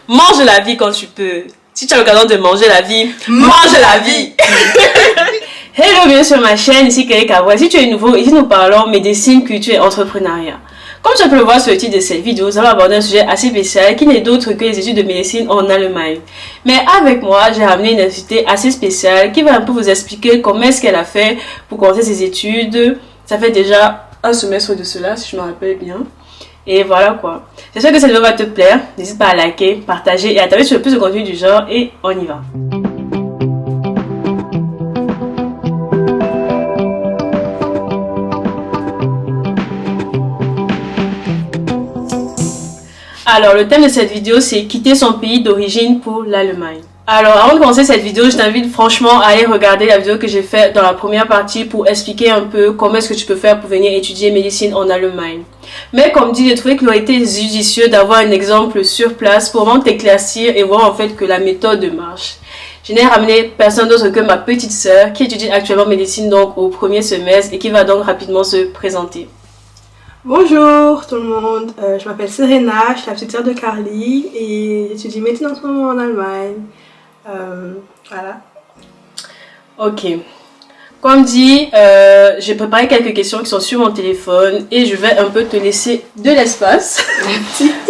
Mange la vie quand tu peux. Si tu as l'occasion de manger la vie, mange la vie. Hello, bienvenue sur ma chaîne, ici Kelly Kavoua. Si tu es nouveau, ici nous parlons médecine, culture et entrepreneuriat. Comme tu peux le voir sur le titre de cette vidéo, nous allons aborder un sujet assez spécial qui n'est d'autre que les études de médecine en Allemagne. Mais avec moi, j'ai ramené une invitée assez spéciale qui va un peu vous expliquer comment est-ce qu'elle a fait pour commencer ses études. Ça fait déjà un semestre de cela, si je me rappelle bien. Et voilà quoi. J'espère que cette vidéo va te plaire. N'hésite pas à liker, partager et à t'abonner sur le plus de contenu du genre. Et on y va. Alors, le thème de cette vidéo, c'est quitter son pays d'origine pour l'Allemagne. Alors, avant de commencer cette vidéo, je t'invite franchement à aller regarder la vidéo que j'ai faite dans la première partie pour expliquer un peu comment est-ce que tu peux faire pour venir étudier médecine en Allemagne. Mais comme dit, j'ai trouvé qu'il aurait été judicieux d'avoir un exemple sur place pour vraiment t'éclaircir et voir en fait que la méthode marche. Je n'ai ramené personne d'autre que ma petite sœur qui étudie actuellement médecine donc au premier semestre et qui va donc rapidement se présenter. Bonjour tout le monde, je m'appelle Serena, je suis la petite sœur de Carly et j'étudie médecine en ce moment en Allemagne. Voilà. Ok. Comme dit, j'ai préparé quelques questions qui sont sur mon téléphone et je vais un peu te laisser de l'espace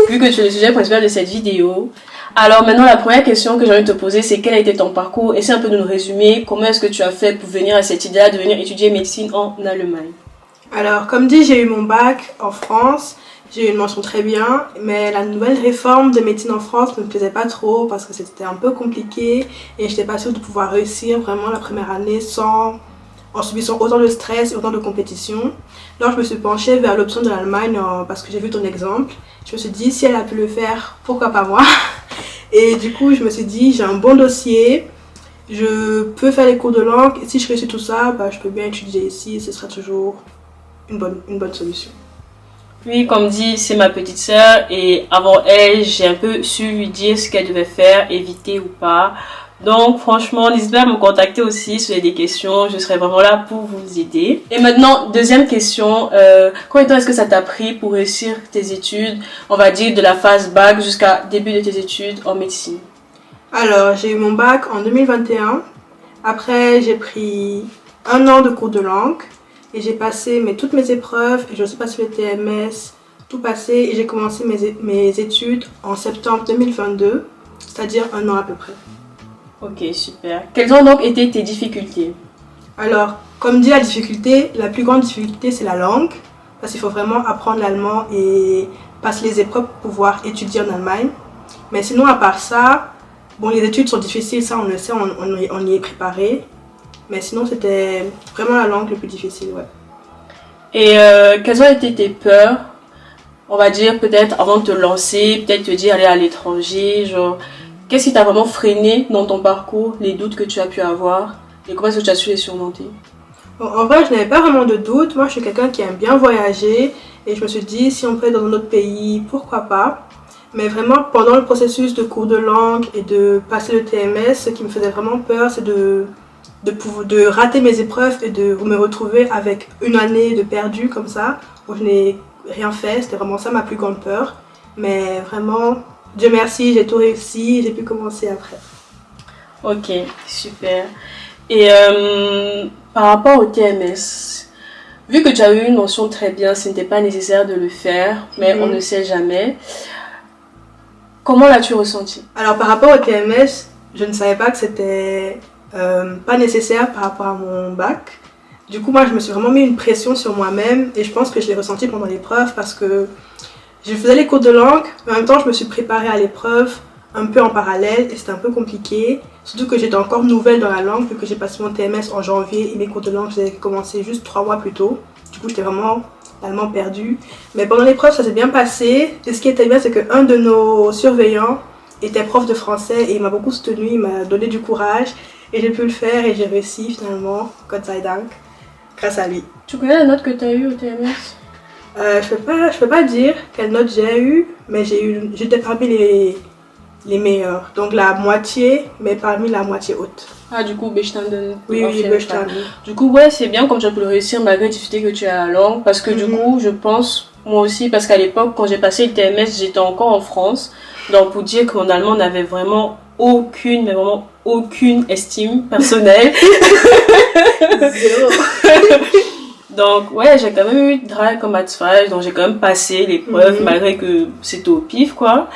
vu que tu es le sujet principal de cette vidéo. Alors maintenant, la première question que j'ai envie de te poser, c'est quel a été ton parcours? Essaie un peu de nous résumer comment est-ce que tu as fait pour venir à cette idée-là de venir étudier médecine en Allemagne. Alors comme dit, j'ai eu mon bac en France, j'ai eu une mention très bien, mais la nouvelle réforme de médecine en France ne me plaisait pas trop parce que c'était un peu compliqué et je n'étais pas sûre de pouvoir réussir vraiment la première année en subissant autant de stress et autant de compétition. Donc je me suis penchée vers l'option de l'Allemagne parce que j'ai vu ton exemple. Je me suis dit, si elle a pu le faire, pourquoi pas moi? Et du coup, je me suis dit, j'ai un bon dossier, je peux faire les cours de langue et si je réussis tout ça, bah, je peux bien étudier ici et ce sera toujours une bonne solution. Oui, comme dit, c'est ma petite sœur et avant elle, j'ai un peu su lui dire ce qu'elle devait faire, éviter ou pas. Donc franchement, n'hésitez pas à me contacter aussi si vous avez des questions, je serai vraiment là pour vous aider. Et maintenant, deuxième question, combien de temps est-ce que ça t'a pris pour réussir tes études, on va dire de la phase bac jusqu'à début de tes études en médecine? Alors, j'ai eu mon bac en 2021. Après, j'ai pris un an de cours de langue et j'ai passé toutes mes épreuves et j'ai aussi passé le TMS, tout passé et j'ai commencé mes études en septembre 2022, c'est-à-dire un an à peu près. Ok, super. Quelles ont donc été tes difficultés? Alors, comme dit la plus grande difficulté, c'est la langue, parce qu'il faut vraiment apprendre l'allemand et passer les épreuves pour pouvoir étudier en Allemagne. Mais sinon, à part ça, bon, les études sont difficiles, ça on le sait, on y est préparé. Mais sinon, c'était vraiment la langue le plus difficile, ouais. Et quelles ont été tes peurs, on va dire peut-être avant de te lancer, peut-être te dire aller à l'étranger, genre, qu'est-ce qui t'a vraiment freiné dans ton parcours, les doutes que tu as pu avoir et comment est-ce que tu as su les surmonter? Bon, en vrai, je n'avais pas vraiment de doute. Moi, je suis quelqu'un qui aime bien voyager et je me suis dit, si on peut être dans un autre pays, pourquoi pas. Mais vraiment, pendant le processus de cours de langue et de passer le TMS, ce qui me faisait vraiment peur, c'est de rater mes épreuves et de me retrouver avec une année de perdu comme ça, où je n'ai rien fait. C'était vraiment ça ma plus grande peur. Mais vraiment, Dieu merci, j'ai tout réussi, j'ai pu commencer après. Ok, super. Et par rapport au TMS, vu que tu as eu une mention très bien, ce n'était pas nécessaire de le faire, mais on ne sait jamais. Comment l'as-tu ressenti? Alors par rapport au TMS, je ne savais pas que c'était pas nécessaire par rapport à mon bac. Du coup, moi, je me suis vraiment mis une pression sur moi-même et je pense que je l'ai ressenti pendant l'épreuve parce que je faisais les cours de langue, mais en même temps, je me suis préparée à l'épreuve un peu en parallèle et c'était un peu compliqué. Surtout que j'étais encore nouvelle dans la langue vu que j'ai passé mon TMS en janvier et mes cours de langue, j'ai commencé juste 3 mois plus tôt. Du coup, j'étais vraiment totalement perdue. Mais pendant l'épreuve, ça s'est bien passé. Et ce qui était bien, c'est qu'un de nos surveillants était prof de français et il m'a beaucoup soutenu, il m'a donné du courage. Et j'ai pu le faire et j'ai réussi finalement, Gott sei Dank, grâce à lui. Tu connais la note que tu as eue au TMS? Je peux pas dire quelle note j'ai eu, mais j'étais parmi les meilleurs. Donc la moitié, mais parmi la moitié haute. Ah, du coup, Bechstanden. Oui, Bechstanden. Du coup, ouais, c'est bien comme tu as pu le réussir malgré la difficulté que tu as à la langue. Parce que du coup, je pense, moi aussi, parce qu'à l'époque, quand j'ai passé le TMS, j'étais encore en France. Donc, pour dire qu'en allemand, on n'avait vraiment aucune, mais vraiment aucune estime personnelle. Zéro. Donc, ouais, j'ai quand même eu Drei comme Mathsfach, donc j'ai quand même passé l'épreuve, malgré que c'était au pif, quoi.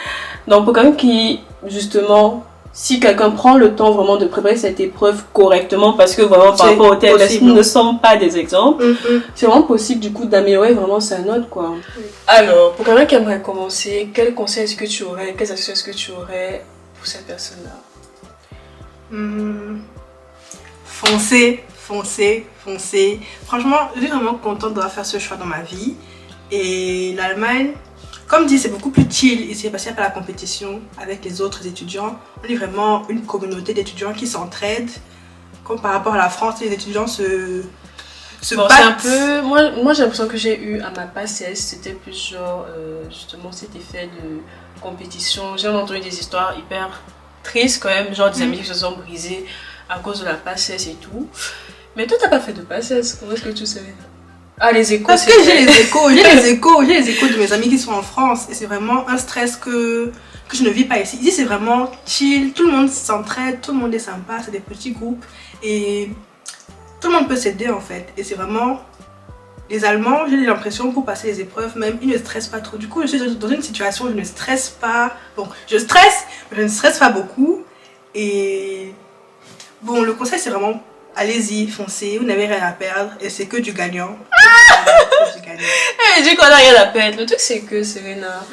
Donc, pour quelqu'un qui, justement, si quelqu'un prend le temps vraiment de préparer cette épreuve correctement, parce que vraiment par rapport au TMS, nous ne sommes pas des exemples, c'est vraiment possible du coup d'améliorer vraiment sa note, quoi. Alors, pour quelqu'un qui aimerait commencer, quels conseils est-ce que tu aurais, quelles astuces est-ce que tu aurais pour cette personne-là? Foncez. Franchement, je suis vraiment contente d'avoir fait ce choix dans ma vie. Et l'Allemagne, comme dit, c'est beaucoup plus chill ici parce qu'il n'y a pas la compétition avec les autres étudiants. On est vraiment une communauté d'étudiants qui s'entraident. Comme par rapport à la France, les étudiants se bon, battent. C'est un peu... Moi j'ai l'impression que j'ai eu à ma PACES, c'était plus genre, justement, cet effet de compétition. J'ai entendu des histoires hyper tristes quand même, genre des amis qui se sont brisés à cause de la PACES et tout. Mais toi, t'as pas fait de PACES, comment est-ce que tu savais? Ah, les échos. Parce que j'ai les échos de mes amis qui sont en France et c'est vraiment un stress que je ne vis pas ici. Ici, c'est vraiment chill, tout le monde s'entraide, tout le monde est sympa, c'est des petits groupes et tout le monde peut s'aider en fait. Et c'est vraiment... Les Allemands, j'ai l'impression pour passer les épreuves même, ils ne stressent pas trop. Du coup, je suis dans une situation où je ne stresse pas. Bon, je stresse, mais je ne stresse pas beaucoup. Et bon, le conseil, c'est vraiment... Allez-y, foncez, vous n'avez rien à perdre et c'est que du gagnant. Je dis qu'on n'a rien à perdre. Le truc c'est que Serena,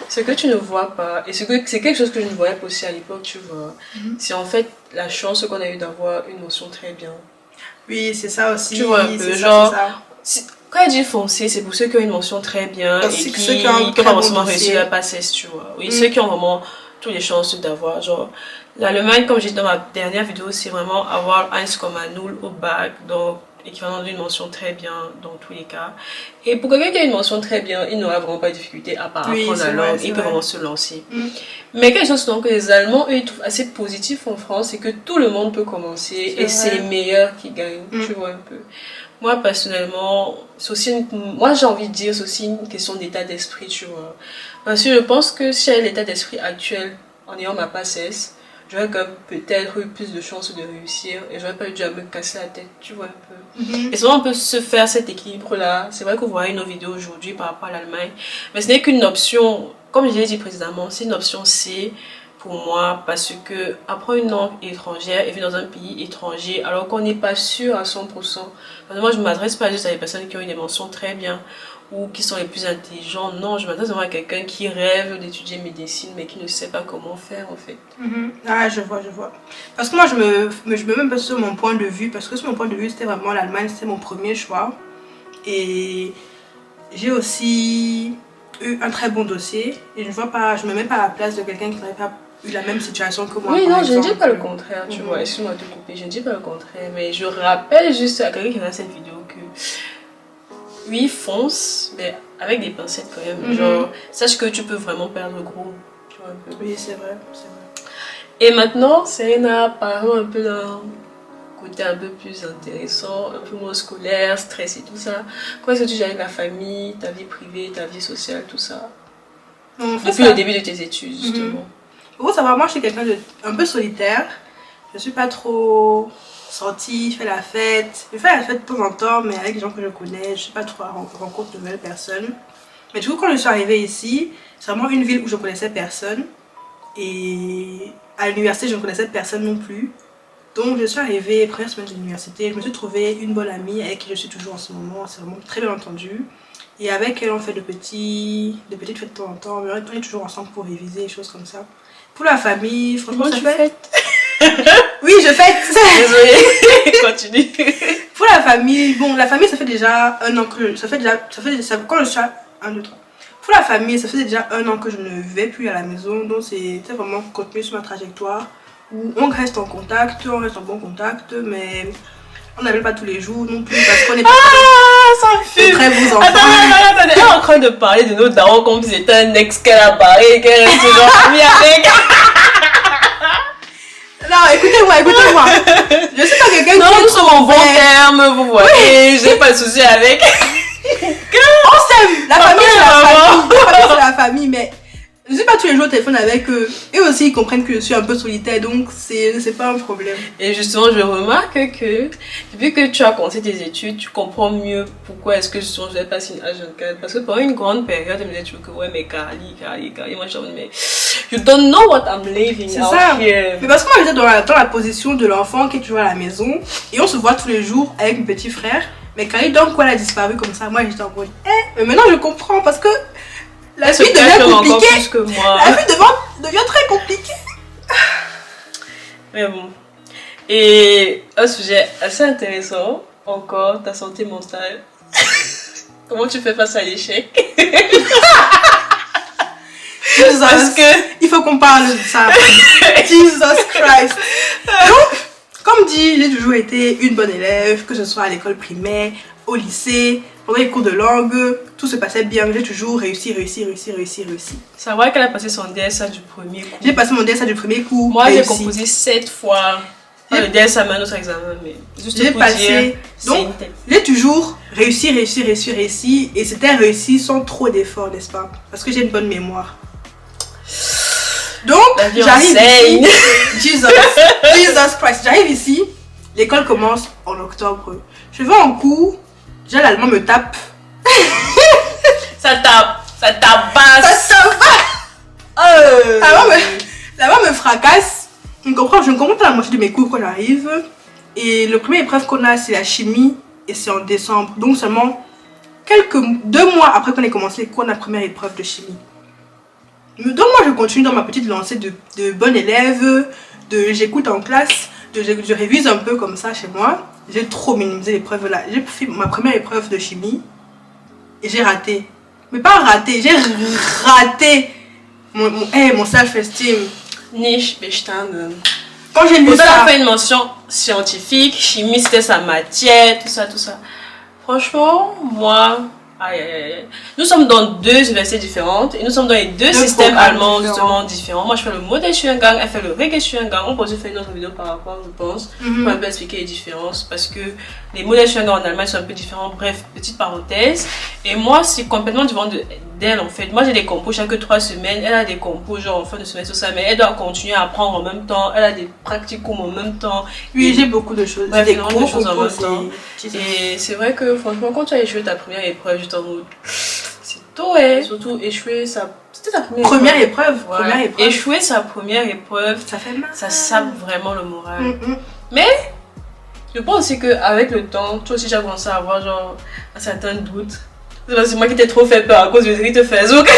ce que tu ne vois pas, et c'est quelque chose que je ne voyais pas aussi à l'époque, tu vois, c'est en fait la chance qu'on a eu d'avoir une notion très bien. Oui, c'est ça aussi. Tu vois un peu, genre, quand elle dit foncer, c'est pour ceux qui ont une mention très bien et qui n'ont pas forcément réussi la PACES, tu vois. Oui, ceux qui ont vraiment toutes les chances d'avoir, genre, l'Allemagne, comme j'ai dit dans ma dernière vidéo, c'est vraiment avoir 1,0 au bac, donc équivalent d'une mention très bien dans tous les cas. Et pour quelqu'un qui a une mention très bien, il n'aura vraiment pas de difficulté à part apprendre la langue, il peut vraiment se lancer. Mais quelque chose donc, que les Allemands, eux, ils trouvent assez positif en France, c'est que tout le monde peut commencer et c'est les meilleurs qui gagnent, tu vois un peu. Moi, personnellement, moi j'ai envie de dire, c'est aussi une question d'état d'esprit, tu vois. Parce que je pense que si j'avais l'état d'esprit actuel, en ayant ma PACES, j'aurais quand même peut-être eu plus de chances de réussir et j'aurais pas eu dû me casser la tête, tu vois un peu. Et souvent on peut se faire cet équilibre-là. C'est vrai que vous voyez nos vidéos aujourd'hui par rapport à l'Allemagne, mais ce n'est qu'une option, comme je l'ai dit précédemment, c'est une option C pour moi parce que apprendre une langue étrangère et vivre dans un pays étranger alors qu'on n'est pas sûr à 100%. Parce que moi je ne m'adresse pas juste à des personnes qui ont une mention très bien ou qui sont les plus intelligents. Non, je m'adresse vraiment à quelqu'un qui rêve d'étudier médecine mais qui ne sait pas comment faire en fait. Ah, je vois. Parce que moi, je me mets même pas sur mon point de vue, parce que sur mon point de vue, c'était vraiment l'Allemagne, c'était mon premier choix. Et j'ai aussi eu un très bon dossier et je me mets pas à la place de quelqu'un qui n'aurait pas eu la même situation que moi. Oui, non, je ne dis pas le contraire, tu vois, excuse-moi de te couper, je ne dis pas le contraire, mais je rappelle juste à quelqu'un qui regarde cette vidéo que oui, fonce, mais avec des pincettes quand même. Genre, sache que tu peux vraiment perdre gros. Tu vois, un peu. Oui, c'est vrai. Et maintenant, Serena, parlons un peu d'un côté un peu plus intéressant, un peu moins scolaire, stress et tout ça. Comment est-ce que tu gères avec la famille, ta vie privée, ta vie sociale, tout ça? Depuis le début de tes études, justement. Pour savoir, moi, je suis quelqu'un de un peu solitaire. Je suis pas trop sortie, je fais la fête. Je fais la fête de temps en temps, mais avec les gens que je connais. Je suis pas trop à rencontrer de nouvelles personnes. Mais du coup, quand je suis arrivée ici, c'est vraiment une ville où je connaissais personne. Et à l'université, je ne connaissais personne non plus. Donc, je suis arrivée, première semaine de l'université, je me suis trouvée une bonne amie avec qui je suis toujours en ce moment. C'est vraiment très bien entendu. Et avec elle, on fait de petites fêtes de temps en temps. On est toujours ensemble pour réviser, des choses comme ça. Pour la famille, franchement, tu fêtes? Oui, je fête. Désolée, continue. Pour la famille, bon, la famille, ça fait déjà un an que quand je suis à 1, 2, 3. Pour la famille, ça faisait déjà 1 an que je ne vais plus à la maison. Donc, c'était vraiment continuer sur ma trajectoire où on reste en contact, on reste en bon contact, mais on n'appelle pas tous les jours non plus parce qu'on est pas très beaux enfants. Attends, elle est en train de parler de nos darons comme si c'était un ex qu'elle a barré, qu'elle reste genre amie avec. Non, écoutez-moi. Je suis pas quelqu'un qui... Non, nous sommes en bon terme, vous voyez. J'ai pas de souci avec. On s'aime. La famille, c'est la famille. La famille, c'est la famille, mais... Je suis pas tous les jours au téléphone avec eux. Et aussi, ils comprennent que je suis un peu solitaire, donc c'est pas un problème. Et justement, je remarque que depuis que tu as commencé tes études, tu comprends mieux pourquoi est-ce que justement je vais passer une H24. Parce que pendant une grande période, je me disais toujours que ouais, mais Carly. Moi, je me disais, mais you don't know what I'm living C'est out ça. here. Mais parce que moi, j'étais dans la position de l'enfant qui est toujours à la maison. Et on se voit tous les jours avec mon petit frère. Mais Carly, donc, quoi, elle a disparu comme ça. Moi, j'étais en mode, mais maintenant, je comprends parce que. La vie devient compliquée. Plus que moi. La vie devient très compliquée. Mais bon. Et un sujet assez intéressant, encore, ta santé mentale. Comment tu fais face à l'échec? Parce que il faut qu'on parle de ça. Jesus Christ. Donc, comme dit, j'ai toujours été une bonne élève, que ce soit à l'école primaire, au lycée, pendant les cours de langue, tout se passait bien. J'ai toujours réussi. Ça va qu'elle a passé son DSA du premier coup. J'ai passé mon DSA du premier coup. Moi, j'ai composé 7 fois. Pas le DSA, mais un autre examen, mais juste j'ai pour passé. dire, Donc, j'ai toujours réussi. Et c'était réussi sans trop d'efforts, n'est-ce pas? Parce que j'ai une bonne mémoire. Donc, j'arrive ici. Jesus Christ. J'arrive ici. L'école commence en octobre. Je vais en cours. Déjà, l'allemand me tape. Ça tabasse. L'allemand me fracasse. Je ne comprends pas la moitié de mes cours quand j'arrive. Et le premier épreuve qu'on a, c'est la chimie. Et c'est en décembre. Donc, seulement 2 mois après qu'on ait commencé les cours, on a la première épreuve de chimie. Donc, moi, je continue dans ma petite lancée de bonne élève. J'écoute en classe. Je révise un peu comme ça chez moi. J'ai trop minimisé l'épreuve là. J'ai fait ma première épreuve de chimie et j'ai raté. Mais pas raté, j'ai raté mon self-esteem. Nicht bestanden. Quand j'ai lu ça... Elle a fait une mention scientifique, chimie c'était sa matière, tout ça. Franchement, moi... Nous sommes dans 2 universités différentes et nous sommes dans les 2 systèmes allemands justement différents. Moi je fais le modèle Studiengang, elle fait le Regel Studiengang. On peut aussi faire une autre vidéo par rapport, je pense, pour un peu expliquer les différences parce que les modèles Studiengang en Allemagne sont un peu différents. Bref, petite parenthèse. Et moi c'est complètement différent d'elle en fait. Moi j'ai des compos chaque 3 semaines, elle a des compos genre en fin de semestre, tout ça, mais elle doit continuer à apprendre en même temps. Elle a des pratiquums en même temps. Oui, j'ai beaucoup de choses. Bref, des gros choses en même temps. Et c'est vrai que franchement, quand tu as échoué ta première épreuve, j'étais en mode c'est tôt, surtout échouer c'était ta première épreuve. Échouer sa première épreuve, ça fait mal. Ça sape vraiment le moral. Mais je pense aussi qu'avec le temps, toi aussi j'ai commencé à avoir genre un certain doute. C'est moi qui t'ai trop fait peur à cause du rite de Facebook.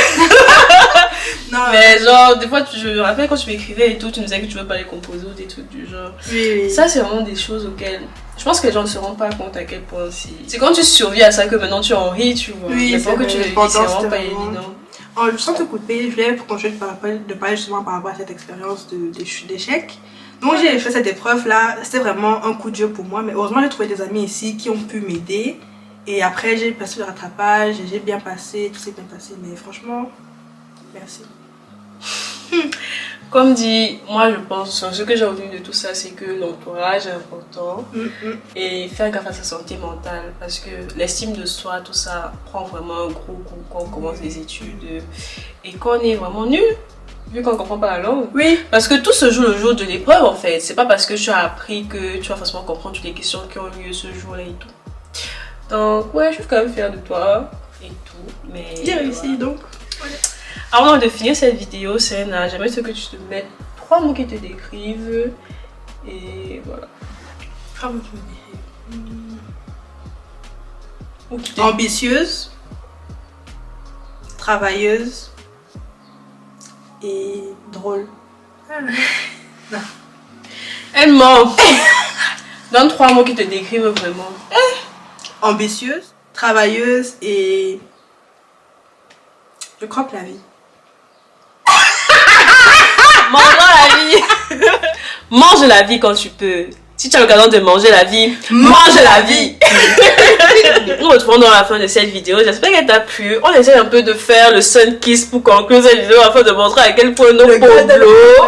Non, mais genre, des fois, je me rappelle quand tu m'écrivais et tout, tu nous disais que tu veux pas les composer ou des trucs du genre. Oui. Ça, c'est vraiment des choses auxquelles je pense que les gens ne se rendent pas compte à quel point c'est quand tu survis à ça que maintenant tu en ris, tu vois. Oui, mais pas que tu le vis, c'est vraiment pas évident. Sans te couper, je voulais continuer de parler justement par rapport à cette expérience d'échec. Donc j'ai fait cette épreuve là, c'était vraiment un coup de jeu pour moi, mais heureusement j'ai trouvé des amis ici qui ont pu m'aider. Et après j'ai passé le rattrapage, j'ai bien passé, tout s'est bien passé, mais franchement, merci. Comme dit, moi je pense, ce que j'ai retenu de tout ça, c'est que l'entourage est important et faire gaffe à sa santé mentale parce que l'estime de soi, tout ça prend vraiment un gros coup quand on commence les études et quand on est vraiment nul, vu qu'on ne comprend pas la langue. Oui. Parce que tout se joue le jour de l'épreuve en fait, c'est pas parce que tu as appris que tu vas forcément comprendre toutes les questions qui ont lieu ce jour-là et tout. Donc ouais, je suis quand même fière de toi et tout, mais... J'ai réussi donc. Ouais. Avant de finir cette vidéo, Serena, j'aimerais que tu te mettes 3 mots qui te décrivent et voilà. 3 mots qui me décrivent. Ambitieuse, travailleuse et drôle. Non. Elle ment. Donne 3 mots qui te décrivent vraiment. Ambitieuse, travailleuse et je croque la vie. Mange la vie. Mange la vie quand tu peux. Si tu as l'occasion de manger la vie, mange la vie. Nous nous retrouvons dans la fin de cette vidéo. J'espère qu'elle t'a plu. On essaie un peu de faire le sun kiss pour conclure cette vidéo afin de montrer à quel point nos beaux blows.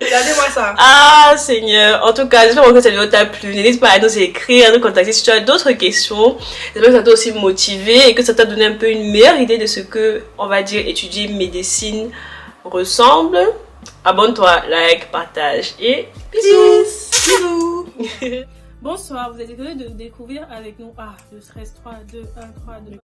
Regardez-moi ça. ça. Ah Seigneur, en tout cas j'espère que cette vidéo t'a plu. N'hésite pas à nous écrire, à nous contacter si tu as d'autres questions. J'espère que ça t'a aussi motivé et que ça t'a donné un peu une meilleure idée de ce que, on va dire, étudier médecine ressemble. Abonne-toi, like, partage et bisous. Bisous. Bonsoir, vous êtes désolé de découvrir avec nous. Ah, le stress 3, 2, 1, 3, 2.